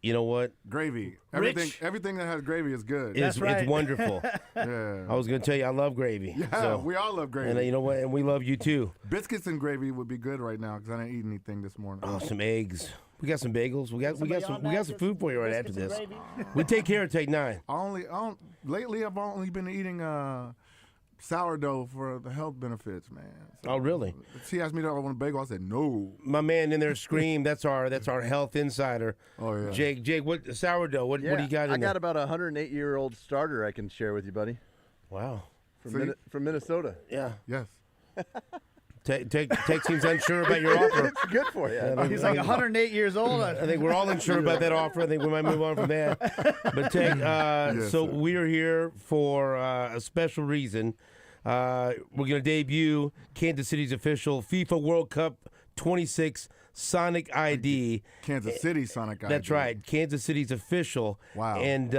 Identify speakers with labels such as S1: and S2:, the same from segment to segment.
S1: You know what?
S2: Gravy.
S3: Rich.
S2: Everything that has gravy is good.
S3: That's right.
S1: It's wonderful.
S2: Yeah.
S1: I was going to tell you, I love gravy.
S2: Yeah,
S1: So,
S2: we all love gravy.
S1: and you know what? And we love you too.
S2: Biscuits and gravy would be good right now because I didn't eat anything this morning.
S1: Oh, some eggs. We got some bagels. We got some food for you right after this.
S3: Gravy?
S1: We take care of Take 9.
S2: Lately I've only been eating sourdough for the health benefits, man. So,
S1: Oh, really?
S2: She asked me if I want a bagel. I said no.
S1: My man in there screamed. That's our health insider.
S2: Oh yeah.
S1: Jake, what sourdough? What do you got in
S4: I
S1: there?
S4: got about a 108-year-old starter I can share with you, buddy.
S1: Wow.
S4: From Minnesota.
S1: Yeah.
S2: Yes.
S1: Take seems unsure about your offer.
S4: It's good for you.
S3: He's like 108 years old.
S1: I think we're all unsure about that offer. I think we might move on from that. But Take,
S2: Yes,
S1: so
S2: sir.
S1: we are here for a special reason. We're going to debut Kansas City's official FIFA World Cup 26 Sonic ID.
S2: Kansas City Sonic ID.
S1: That's right, Kansas City's official.
S2: Wow.
S1: And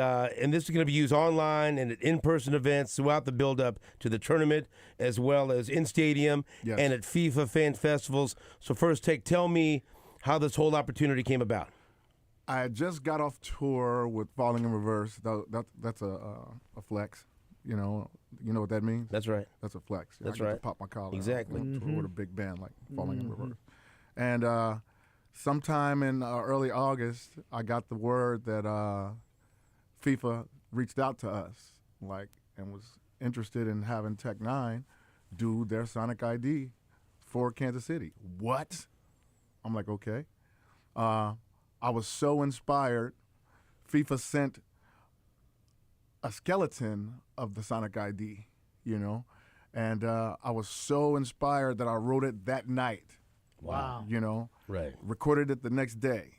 S1: this is going to be used online and at in-person events throughout the build-up to the tournament, as well as in stadium
S2: Yes.
S1: and at FIFA fan festivals. So first, tell me how this whole opportunity came about.
S2: I had just got off tour with Falling in Reverse. That's a flex. You know what that means?
S1: That's right.
S2: That's a flex.
S1: That's
S2: I get
S1: right.
S2: to pop my collar.
S1: Exactly.
S2: With a big band like Falling in Reverse. And sometime in early August, I got the word that FIFA reached out to us, and was interested in having Tech9 do their Sonic ID for Kansas City. What? I'm like, okay. I was so inspired. FIFA sent a skeleton of the Sonic ID, and I was so inspired that I wrote it that night.
S3: Wow.
S1: Right.
S2: Recorded it the next day.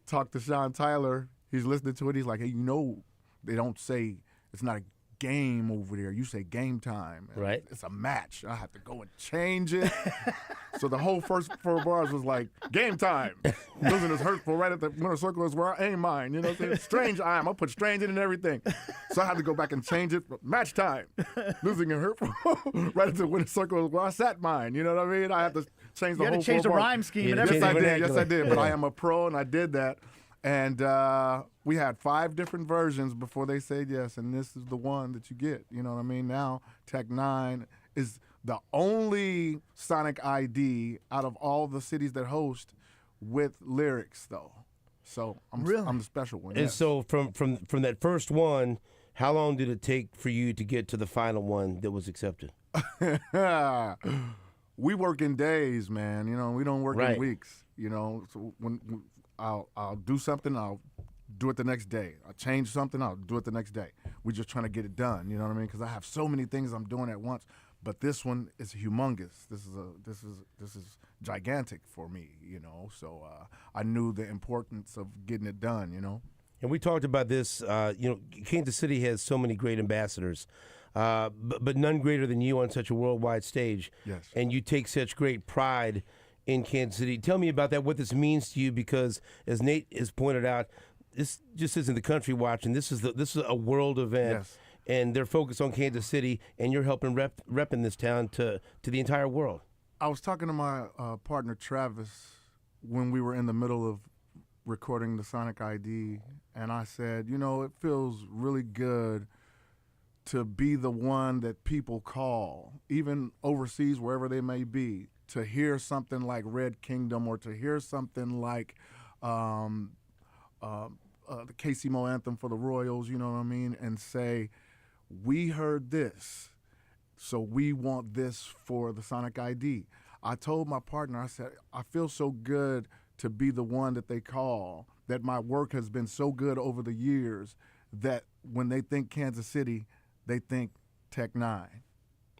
S2: Talked to Sean Tyler. He's listening to it. He's like, hey, they don't say it's not a game over there. You say game time. And
S1: Right.
S2: It's a match. I have to go and change it. So the whole first 4 bars was like, game time. Losing is hurtful. Right at the winner circle is where I aim mine. You know what I'm saying? Strange I'm. I'll put strange in and everything. So I had to go back and change it. Match time. Losing and hurtful. Right at the winner circle is where I sat mine. You know what I mean? I had to change the
S3: You
S2: whole
S3: had to change
S2: 4
S3: the
S2: bars.
S3: rhyme scheme and
S1: Yeah,
S3: everything.
S2: Yes, I did. But
S1: Yeah.
S2: I am a pro, and I did that. And we had 5 different versions before they said yes, and this is the one that you get. You know what I mean? Now, Tech9 is the only Sonic ID out of all the cities that host with lyrics, though. So I'm the special one.
S1: And
S2: yes.
S1: so from that first one, how long did it take for you to get to the final one that was accepted?
S2: We work in days, man. We don't work
S1: Right.
S2: in weeks. So when I'll do something, I'll do it the next day. I'll change something, I'll do it the next day. We're just trying to get it done. You know what I mean? Because I have so many things I'm doing at once. But this one is humongous. This is gigantic for me. So I knew the importance of getting it done.
S1: And we talked about this. Kansas City has so many great ambassadors, but none greater than you on such a worldwide stage.
S2: Yes.
S1: And you take such great pride in Kansas City. Tell me about that, what this means to you, because as Nate has pointed out, this just isn't the country watching. This is a world event.
S2: Yes.
S1: And they're focused on Kansas City, and you're helping repping this town to the entire world.
S2: I was talking to my partner Travis when we were in the middle of recording the Sonic ID, and I said, it feels really good to be the one that people call, even overseas, wherever they may be, to hear something like Red Kingdom or to hear something like the KC Mo anthem for the Royals, you know what I mean, and say, we heard this, so we want this for the Sonic ID. I told my partner, I said, I feel so good to be the one that they call, that my work has been so good over the years that when they think Kansas City, they think Tech9.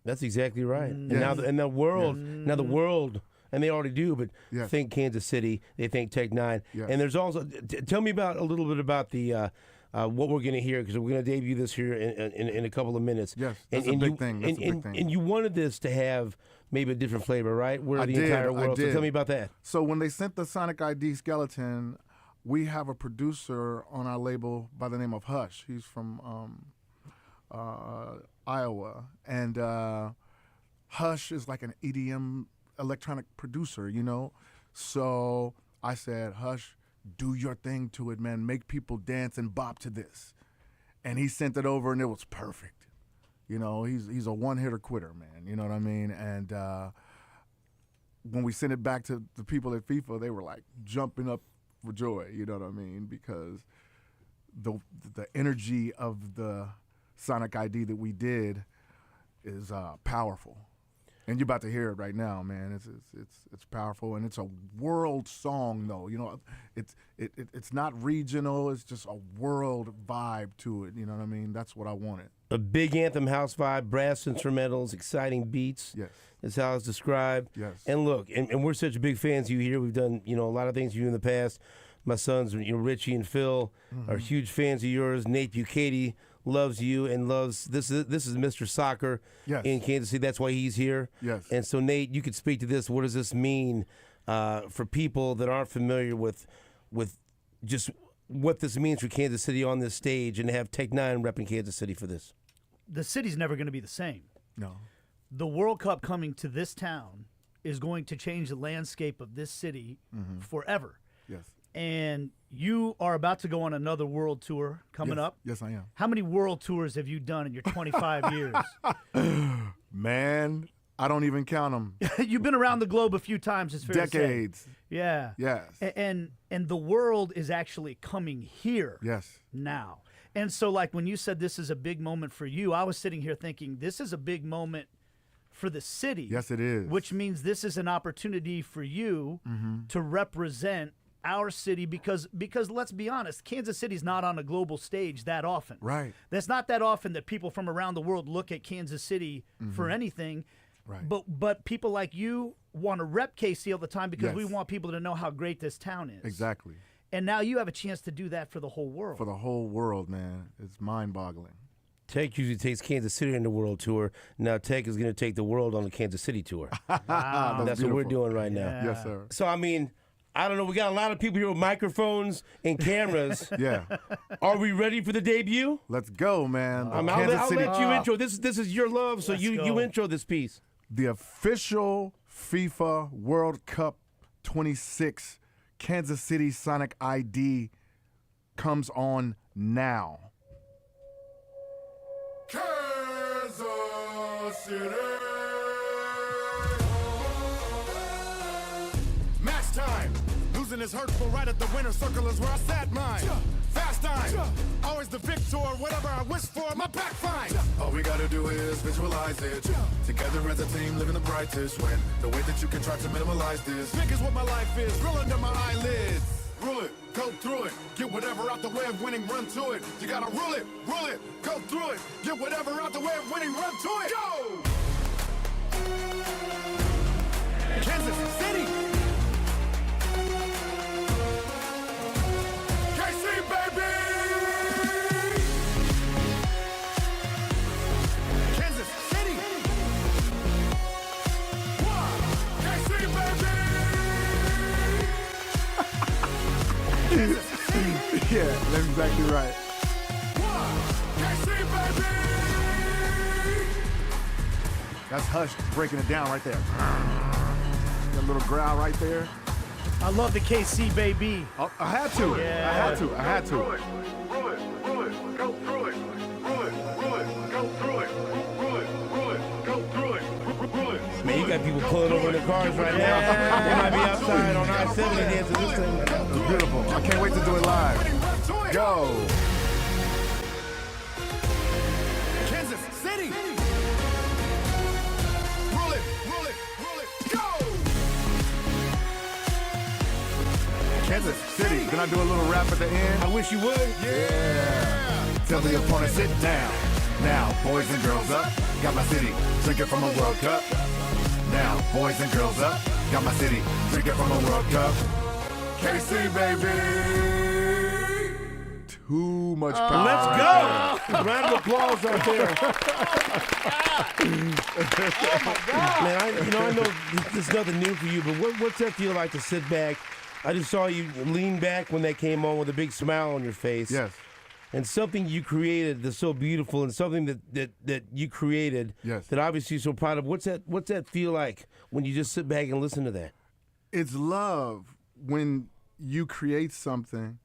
S1: That's exactly right. And
S2: Yes.
S1: now the world, and they already do, but
S2: Yes.
S1: think Kansas City, they think Tech9.
S2: Yes.
S1: And there's also, tell me a little bit about the what we're going to hear, because we're going to debut this here in a couple of minutes.
S2: Yes, that's a big thing. That's a big thing.
S1: And you wanted this to have maybe a different flavor, right? Where
S2: I
S1: the
S2: did,
S1: entire
S2: I
S1: world. So
S2: did.
S1: tell me about that.
S2: So when they sent the Sonic ID skeleton, we have a producer on our label by the name of Hush. He's from Iowa, and Hush is like an EDM electronic producer, So I said, Hush, do your thing to it, man. Make people dance and bop to this. And he sent it over, and it was perfect. You know, he's a one-hitter quitter, man. You know what I mean? And when we sent it back to the people at FIFA, they were like jumping up for joy. You know what I mean? Because the energy of the Sonic ID that we did is powerful. And you're about to hear it right now, man. It's powerful, and it's a world song, though. You know, it's not regional. It's just a world vibe to it. You know what I mean? That's what I wanted.
S1: A big anthem house vibe, brass instrumentals, exciting beats.
S2: Yes.
S1: That's how it's described.
S2: Yes.
S1: And look, and we're such big fans of you here. We've done, a lot of things for you in the past. My sons, Richie and Phil, are huge fans of yours. Nate Bucati loves you and loves this is Mr. Soccer in Kansas City. That's why he's here.
S2: Yes.
S1: And so, Nate, you could speak to this. What does this mean for people that aren't familiar with just what this means for Kansas City on this stage, and to have N9ne repping Kansas City for this?
S3: The city's never going to be the same.
S2: No.
S3: The World Cup coming to this town is going to change the landscape of this city forever.
S2: Yes.
S3: And you are about to go on another world tour coming up.
S2: Yes, I am.
S3: How many world tours have you done in your 25 years?
S2: Man, I don't even count them.
S3: You've been around the globe a few times, it's fair to say.
S2: Decades.
S3: Yeah.
S2: Yes.
S3: And the world is actually coming here
S2: Yes.
S3: now. And so, like, when you said this is a big moment for you, I was sitting here thinking this is a big moment for the city.
S2: Yes, it is.
S3: Which means this is an opportunity for you to represent our city, because let's be honest, Kansas City's not on a global stage that often.
S2: Right.
S3: That's not that often that people from around the world look at Kansas City for anything.
S2: Right.
S3: But people like you want to rep KC all the time because we
S2: Yes.
S3: want people to know how great this town is.
S2: Exactly.
S3: And now you have a chance to do that for the whole world.
S2: For the whole world, man. It's mind-boggling.
S1: Tech usually takes Kansas City on the world tour. Now Tech is going to take the world on the Kansas City tour.
S3: Wow.
S1: That's what we're doing right now.
S3: Yeah.
S2: Yes, sir.
S1: So, I mean, I don't know. We got a lot of people here with microphones and cameras.
S2: Yeah.
S1: Are we ready for the debut?
S2: Let's go, man. The
S1: I'll
S2: Kansas City,
S1: let you intro. This is your love, so
S3: Let's
S1: you
S3: go.
S1: intro this piece.
S2: the official FIFA World Cup 26 Kansas City Sonic ID comes on now. Kansas City.
S5: Match time. Losing is hurtful. Right at the winner's circle is where I sat mine. Fast time. Always the victor. Whatever I wish for, my back fine. All we gotta do is visualize it. Together as a team, living the brightest. When the way that you can try to minimize this. Big is what my life is. Real under my eyelids. Rule it, go through it. Get whatever out the way of winning, run to it. You gotta rule it, go through it. Get whatever out the way of winning, run to it. Go! Kansas City. KC, baby! Kansas City. KC, baby! Kansas City.
S2: Yeah, that's exactly right.
S5: KC, baby!
S2: That's Hush breaking it down right there. That little growl right there.
S3: I love the KC, baby.
S2: Oh, I had to.
S3: Yeah.
S2: I had to.
S5: Rule it, go through it. Rule it, go through it. Rule it, go through it. Rule it.
S1: Man, you got people pulling over in their cars right now. They might be outside on I-70 dancing this thing.
S2: It's beautiful. I can't wait to do it live. Go.
S5: Kansas City. Rule it, go.
S2: Kansas City. Can I do a little rap at the end?
S1: I wish you would.
S2: Yeah. Tell the opponent sit down. Now, boys and girls up. Got my city drinking from a World Cup. Now, boys and girls up. Got my city drinking from a World Cup. KC, baby. Too much power.
S1: Let's go. Round of applause right there. Man, I know this is nothing new for you, but what's that feel like to sit back? I just saw you lean back when that came on with a big smile on your face.
S2: Yes.
S1: And something you created that's so beautiful, and something that you created
S2: Yes.
S1: that obviously you're so proud of. What's that feel like when you just sit back and listen to that?
S2: It's love when you create something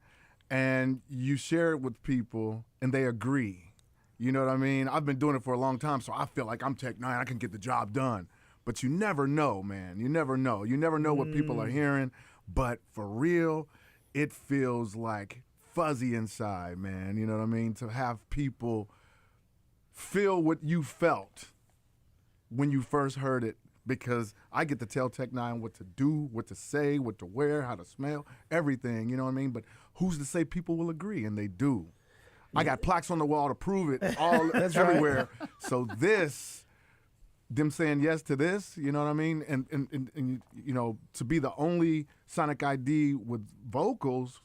S2: and you share it with people and they agree. You know what I mean? I've been doing it for a long time, so I feel like I'm Tech N9ne. I can get the job done. But you never know, man. You never know. You never know what people are hearing. But for real, it feels like fuzzy inside, man. You know what I mean? To have people feel what you felt when you first heard it, because I get to tell Tech N9ne what to do, what to say, what to wear, how to smell, everything, you know what I mean? But who's to say people will agree? And they do. I got plaques on the wall to prove it all everywhere. So them saying yes to this, you know what I mean? And you know, to be the only Sonic ID with vocals,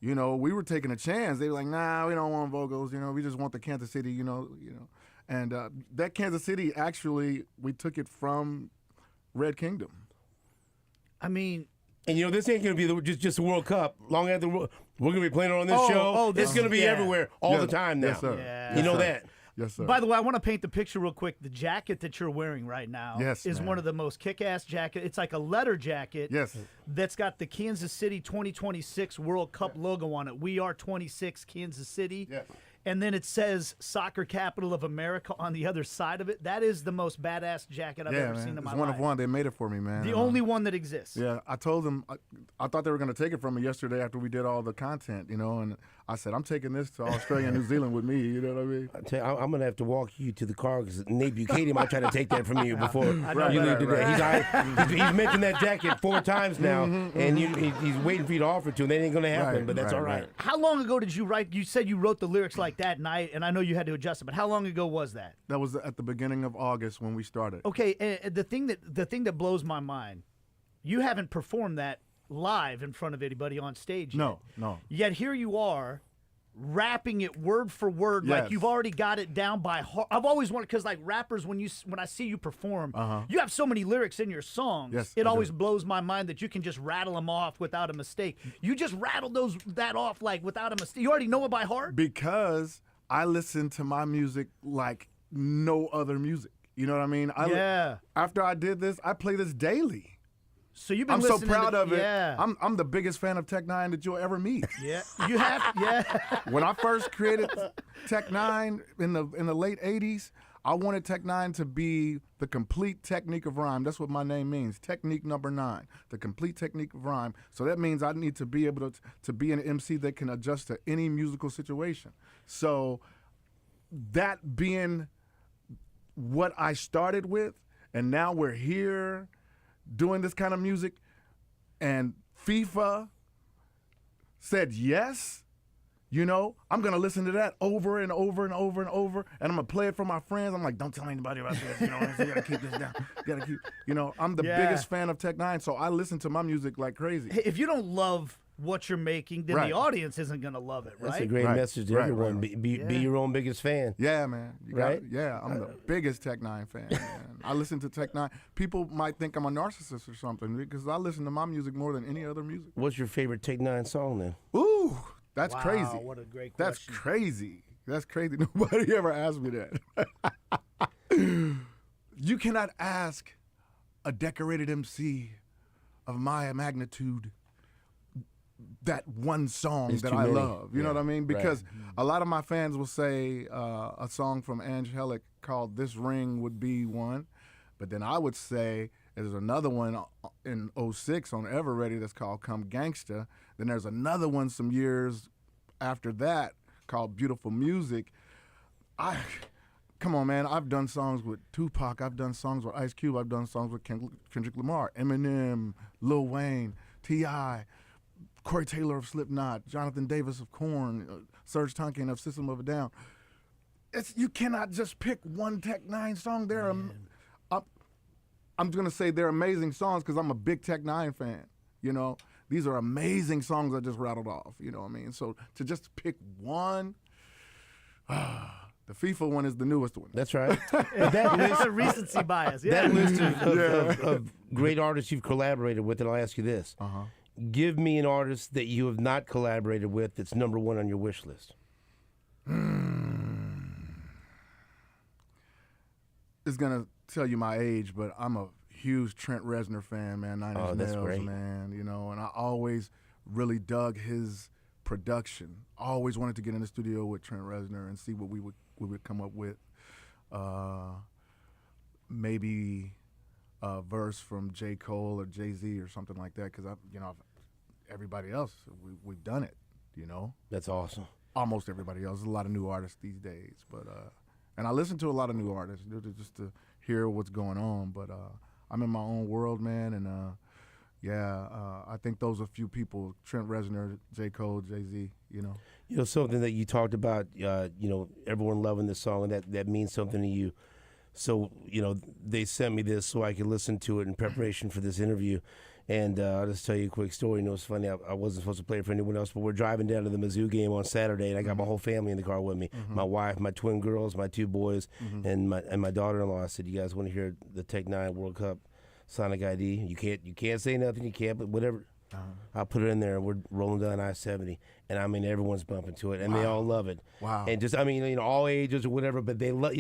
S2: you know, we were taking a chance. They were like, nah, we don't want vocals, you know, we just want the Kansas City, you know. And that Kansas City, actually, we took it from Red Kingdom.
S3: I mean,
S1: and you know, this ain't gonna be just a World Cup. Long after we're gonna be playing it on this show. It's gonna be everywhere all the time now.
S2: Yes, sir.
S3: Yeah.
S1: You know that.
S2: Yes, sir.
S3: By the way, I want to paint the picture real quick. The jacket that you're wearing right now is
S2: man.
S3: one of the most kick-ass jackets. It's like a leather jacket that's got the Kansas City 2026 World Cup logo on it. We are 26 Kansas City.
S2: Yes.
S3: And then it says Soccer Capital of America on the other side of it. That is the most badass jacket I've ever seen in my life.
S2: It's one of one. They made it for me, man.
S3: The only one that exists.
S2: Yeah, I told them, I thought they were going to take it from me yesterday after we did all the content, you know, and I said, I'm taking this to Australia and New Zealand with me, you know what I mean?
S1: I'm going to have to walk you to the car because Nate Buchanan might try to take that from you before you leave today. He's mentioned that jacket 4 times now, and he's waiting for you to offer it to him. That ain't going to happen, but that's all right.
S3: How long ago did you write? You said you wrote the lyrics like that night, and I know you had to adjust it, but how long ago was that?
S2: That was at the beginning of August when we started.
S3: Okay, the thing that blows my mind, you haven't performed that live in front of anybody on stage yet.
S2: No.
S3: Yet here you are, rapping it word for word, like you've already got it down by heart. I've always wanted, because like rappers, when I see you perform, you have so many lyrics in your songs.
S2: Yes,
S3: it always blows my mind that you can just rattle them off without a mistake. You just rattled that off like without a mistake. You already know it by heart?
S2: Because I listen to my music like no other music. You know what I mean? After I did this, I play this daily.
S3: So you've been
S2: I'm so
S3: listening
S2: proud of it.
S3: Yeah.
S2: I'm the biggest fan of Tech N9ne that you'll ever meet.
S3: Yeah. You have. Yeah.
S2: When I first created Tech N9ne in the late 80s, I wanted Tech N9ne to be the complete technique of rhyme. That's what my name means. Technique number 9, the complete technique of rhyme. So that means I need to be able to be an MC that can adjust to any musical situation. So that being what I started with, and now we're here doing this kind of music, and FIFA said yes, you know, I'm going to listen to that over and over and over and over, and I'm going to play it for my friends. I'm like, don't tell anybody about this, you know, you got to keep this down. You got to keep, you know, I'm the biggest fan of Tech N9ne, so I listen to my music like crazy.
S3: If you don't love what you're making, then the audience isn't going to love it, right?
S1: That's a great message to everyone. Be your own biggest fan.
S2: Yeah, man.
S1: Right?
S2: I'm the biggest Tech N9ne fan, man. I listen to Tech N9ne. People might think I'm a narcissist or something because I listen to my music more than any other music.
S1: What's your favorite Tech N9ne song then?
S2: Ooh, that's crazy.
S3: What a great question.
S2: That's crazy. That's crazy. Nobody ever asked me that. You cannot ask a decorated MC of my magnitude that one song that I love. You know what I mean? Because a lot of my fans will say a song from Angelic called This Ring would be one. But then I would say there's another one in 06 on Ever Ready that's called Come Gangsta. Then there's another one some years after that called Beautiful Music. Come on, man. I've done songs with Tupac. I've done songs with Ice Cube. I've done songs with Kendrick Lamar, Eminem, Lil Wayne, T.I., Corey Taylor of Slipknot, Jonathan Davis of Korn, Serge Tankian of System of a Down. You cannot just pick one Tech N9ne song. I'm going to say they're amazing songs because I'm a big Tech N9ne fan. You know, these are amazing songs I just rattled off. You know what I mean? So to just pick one, the FIFA one is the newest one.
S1: That's right. That
S3: list, a recency bias. Yeah.
S1: That list of great artists you've collaborated with, and I'll ask you this. Give me an artist that you have not collaborated with that's number 1 on your wish list.
S2: It's going to tell you my age, but I'm a huge Trent Reznor fan, man. Nine Inch Nails,
S1: great.
S2: man. You know, and I always really dug his production. Always wanted to get in the studio with Trent Reznor and see what we would come up with. Maybe a verse from J. Cole or Jay-Z or something like that, because everybody else, we've done it,
S1: That's awesome.
S2: Almost everybody else. There's a lot of new artists these days, but and I listen to a lot of new artists just to hear what's going on. But I'm in my own world, man, and I think those are a few people: Trent Reznor, J. Cole, Jay-Z.
S1: Something that you talked about. Everyone loving this song, and that means something to you. So they sent me this so I could listen to it in preparation for this interview. And I'll just tell you a quick story. It's funny. I wasn't supposed to play it for anyone else, but we're driving down to the Mizzou game on Saturday, and I got my whole family in the car with me. My wife, my twin girls, my 2 boys, and my daughter-in-law. I said, "You guys want to hear the N9ne World Cup Sonic ID? You can't say nothing. You can't, but whatever." I'll put it in there, and we're rolling down I-70, and everyone's bumping to it, and they all love it.
S2: Wow.
S1: And just all ages or whatever, but they love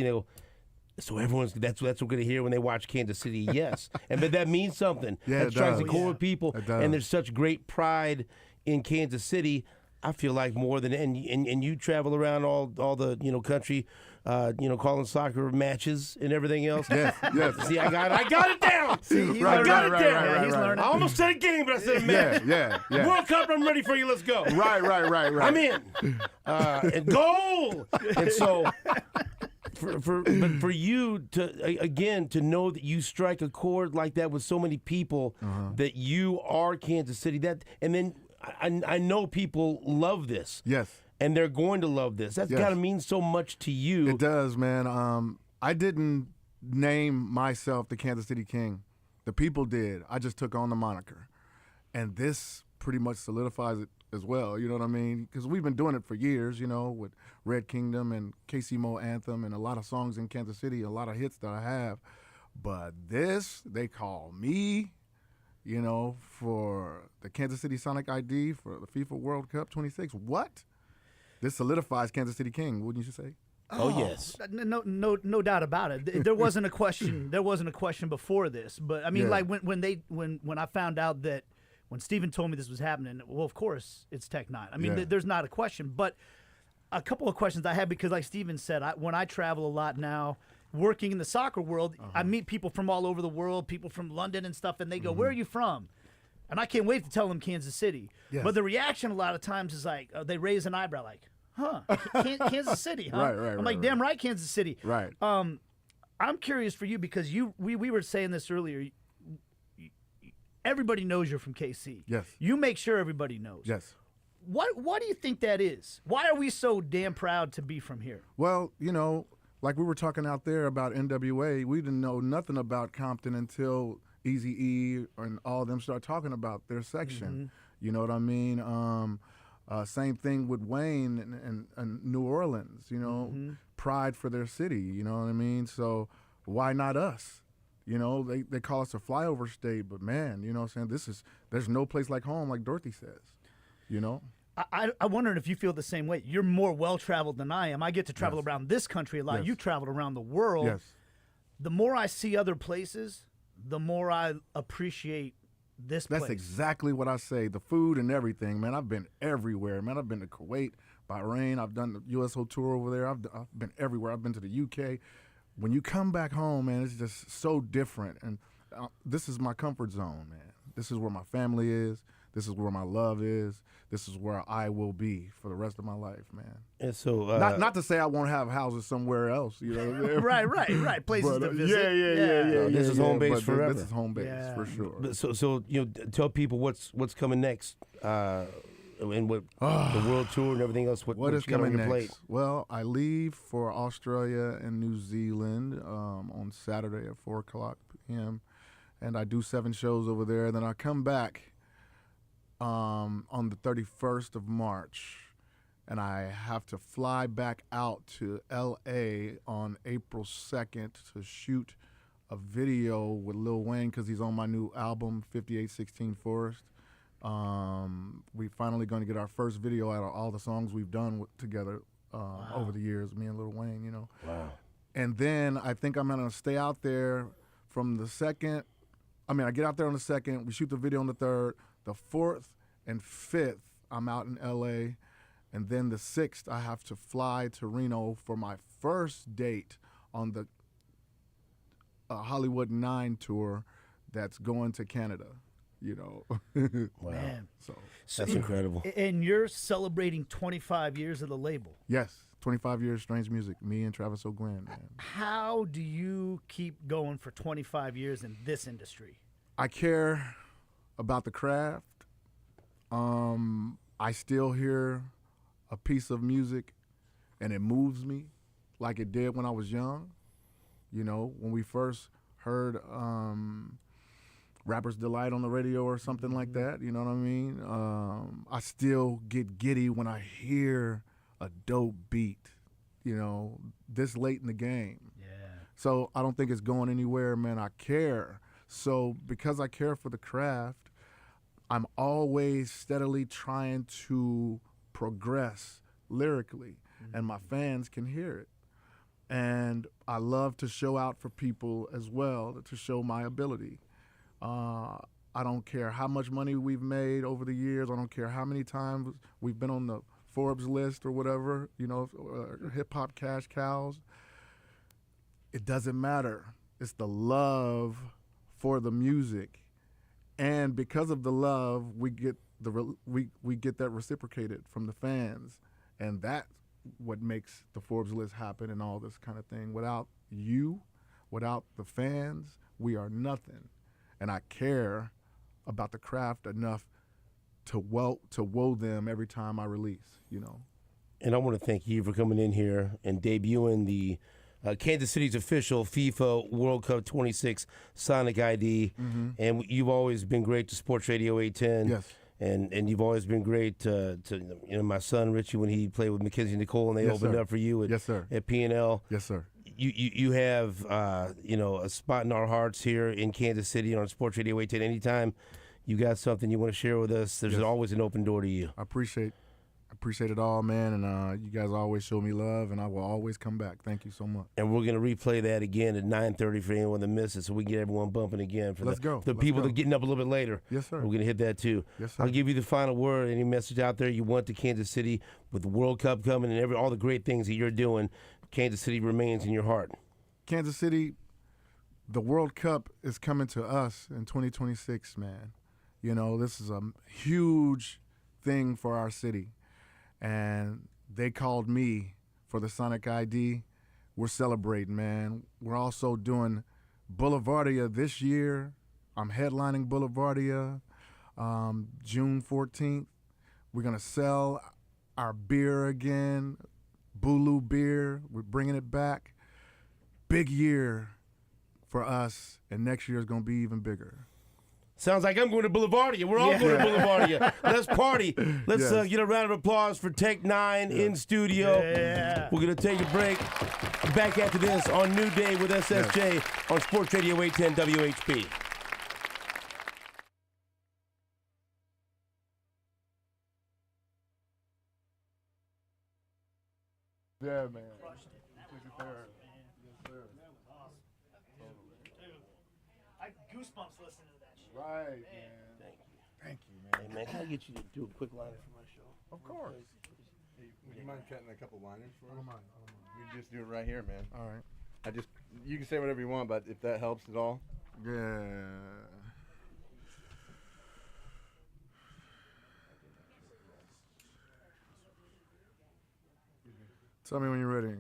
S1: So that's what we're gonna hear when they watch Kansas City. Yes, but that means something.
S2: Yeah,
S1: that strikes a
S2: does.
S1: chord with people,
S2: It does.
S1: and there's such great pride in Kansas City. I feel like more than and you travel around all the country, calling soccer matches and everything else.
S2: Yes.
S1: See, I got it down.
S3: He's
S1: I got it
S3: learning.
S1: down.
S3: Yeah, he's learning.
S1: I almost said a game, but I said a match.
S2: Yeah.
S1: World Cup, I'm ready for you. Let's go.
S2: Right.
S1: I'm in. And goal. And so. But for you to know that you strike a chord like that with so many people, that you are Kansas City, and then I know people love this.
S2: Yes.
S1: And they're going to love this. That's
S2: Yes.
S1: got to mean so much to you.
S2: It does, man. I didn't name myself the Kansas City King. The people did. I just took on the moniker. And this pretty much solidifies it as well, you know what I mean? Because we've been doing it for years, with Red Kingdom and KC Mo Anthem and a lot of songs in Kansas City, a lot of hits that I have. But this, they call me, for the Kansas City Sonic ID for the FIFA World Cup 26. What? This solidifies Kansas City King, wouldn't you say?
S1: Oh yes.
S3: No doubt about it. There wasn't a question. There wasn't a question before this. But I mean,
S2: Yeah.
S3: like when I found out that when Steven told me this was happening, well, of course it's N9ne. I mean,
S2: Yeah.
S3: there's not a question. But a couple of questions I had, because like Steven said, when I travel a lot now, working in the soccer world, I meet people from all over the world, people from London and stuff, and they go, "Where are you from?" And I can't wait to tell them Kansas City.
S2: Yes.
S3: But the reaction a lot of times is like, they raise an eyebrow, like, "Huh, Kansas City, huh?"
S2: Right,
S3: I'm like, "Damn right, Kansas City."
S2: Right.
S3: I'm curious for you, because we were saying this earlier. Everybody knows you're from KC.
S2: Yes.
S3: You make sure everybody knows.
S2: Yes.
S3: What do you think that is? Why are we so damn proud to be from here?
S2: Well, like we were talking out there about NWA, we didn't know nothing about Compton until Eazy-E and all of them start talking about their section. You know what I mean? Same thing with Wayne and New Orleans, pride for their city, you know what I mean? So why not us? They call us a flyover state, but man, you know what I'm saying? There's no place like home, like Dorothy says,
S3: I wondered if you feel the same way. You're more well-traveled than I am. I get to travel
S2: Yes.
S3: around this country a lot.
S2: Yes.
S3: You've traveled around the world.
S2: Yes.
S3: The more I see other places, the more I appreciate this
S2: That's
S3: place.
S2: exactly what I say. The food and everything, man. I've been everywhere, man. I've been to Kuwait, Bahrain. I've done the USO tour over there. I've been everywhere. I've been to the UK. When you come back home, man, it's just so different. And this is my comfort zone, man. This is where my family is. This is where my love is. This is where I will be for the rest of my life, man.
S1: And so
S2: Not to say I won't have houses somewhere else,
S3: Right. Places to visit.
S2: Yeah.
S1: This is home base
S2: but
S1: forever.
S2: This is home base
S3: Yeah.
S2: for sure.
S1: But so tell people what's coming next, and what the world tour and everything else. What
S2: is
S1: you got on
S2: coming
S1: your
S2: next?
S1: plate?
S2: Well, I leave for Australia and New Zealand on Saturday at 4:00 p.m. and I do 7 shows over there. Then I come back on the 31st of March, and I have to fly back out to L.A. on April 2nd to shoot a video with Lil Wayne because he's on my new album, 5816 Forest. We finally going to get our first video out of all the songs we've done together over the years, me and Lil Wayne,
S1: Wow.
S2: And then I think I'm going to stay out there from the 2nd. I get out there on the 2nd. We shoot the video on the 3rd. The 4th and 5th, I'm out in LA. And then the 6th, I have to fly to Reno for my first date on the Hollywood N9ne tour that's going to Canada, you know.
S1: Wow.
S3: Man.
S2: So,
S1: That's incredible.
S3: And you're celebrating 25 years of the label.
S2: yes, 25 years Strange Music, me and Travis O'Gwen, man.
S3: How do you keep going for 25 years in this industry?
S2: I care about the craft. I still hear a piece of music and it moves me like it did when I was young. You know, when we first heard Rapper's Delight on the radio or something like that, you know what I mean? I still get giddy when I hear a dope beat, you know, this late in the game.
S3: Yeah.
S2: So I don't think it's going anywhere, man. I care. So because I care for the craft, I'm always steadily trying to progress lyrically, and my fans can hear it. And I love to show out for people as well, to show my ability. I don't care how much money we've made over the years. I don't care how many times we've been on the Forbes list or whatever, you know, hip-hop cash cows. It doesn't matter. It's the love for the music. And because of the love, we get we get that reciprocated from the fans, and that's what makes the Forbes list happen and all this kind of thing. Without you, without the fans, we are nothing. And I care about the craft enough to woe them every time I release, you know.
S1: And I want to thank you for coming in here and debuting the Kansas City's official FIFA World Cup 26 Sonic ID.
S2: Mm-hmm.
S1: And you've always been great to Sports Radio 810.
S2: Yes.
S1: And you've always been great to you know, my son Richie when he played with Mackenzie Nicole and they
S2: Yes,
S1: opened
S2: sir.
S1: up for you at,
S2: Yes, sir.
S1: at P&L.
S2: Yes, sir.
S1: You have you know, a spot in our hearts here in Kansas City on Sports Radio 810. Anytime you got something you want to share with us, there's
S2: Yes.
S1: always an open door to you.
S2: I appreciate it all, man, and you guys always show me love, and I will always come back. Thank you so much.
S1: And we're going to replay that again at 9:30 for anyone that missed it, so we can get everyone bumping again. For
S2: Let's go.
S1: The
S2: Let's
S1: people
S2: go.
S1: that are getting up a little bit later.
S2: Yes, sir.
S1: We're going to hit that too.
S2: Yes, sir.
S1: I'll give you the final word. Any message out there you want to Kansas City with the World Cup coming and all the great things that you're doing, Kansas City remains in your heart.
S2: Kansas City, the World Cup is coming to us in 2026, man. You know, this is a huge thing for our city. And they called me for the Sonic ID. We're celebrating, man. We're also doing Boulevardia this year. I'm headlining Boulevardia June 14th. We're going to sell our beer again, Bulu beer. We're bringing it back. Big year for us, and next year is going to be even bigger.
S1: Sounds like I'm going to Boulevardia. We're all going to Boulevardia. Let's party. Let's
S2: Yes.
S1: get a round of applause for Tech N9ne in studio.
S3: Yeah.
S1: We're going to take a break. Back after this on New Day with SSJ on Sports Radio 810 WHP.
S2: Yeah, man.
S3: I goosebumps listening to that shit.
S2: Right, man.
S1: Thank you.
S2: Thank you, man.
S1: Hey, man, can I get you to do a quick liner for my show?
S2: Of course.
S4: Would you mind cutting a couple liners for
S2: I
S4: us?
S2: don't mind.
S4: You just do it right here, man.
S2: All right.
S4: You can say whatever you want, but if that helps at all.
S2: Yeah. Tell me when you're ready.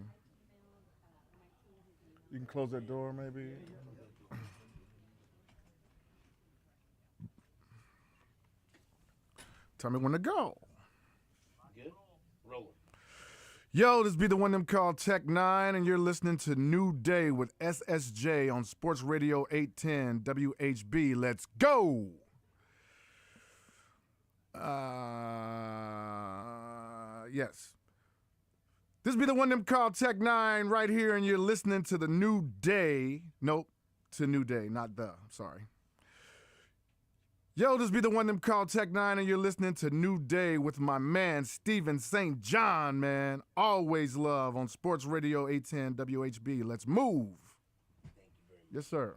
S2: You can close that door, maybe. Tell me when to go.
S1: Good? Rolling.
S2: Yo, this be the one them called Tech N9ne, and you're listening to New Day with SSJ on Sports Radio 810 WHB. Let's go! Yes. This be the one them called Tech N9ne right here, and you're listening to the New Day. Nope, to New Day, not the. Sorry. Yo, this be the one them called Tech N9ne, and you're listening to New Day with my man Steven St. John, man. Always love on Sports Radio 810 WHB. Let's move. Thank you very much. Yes, sir.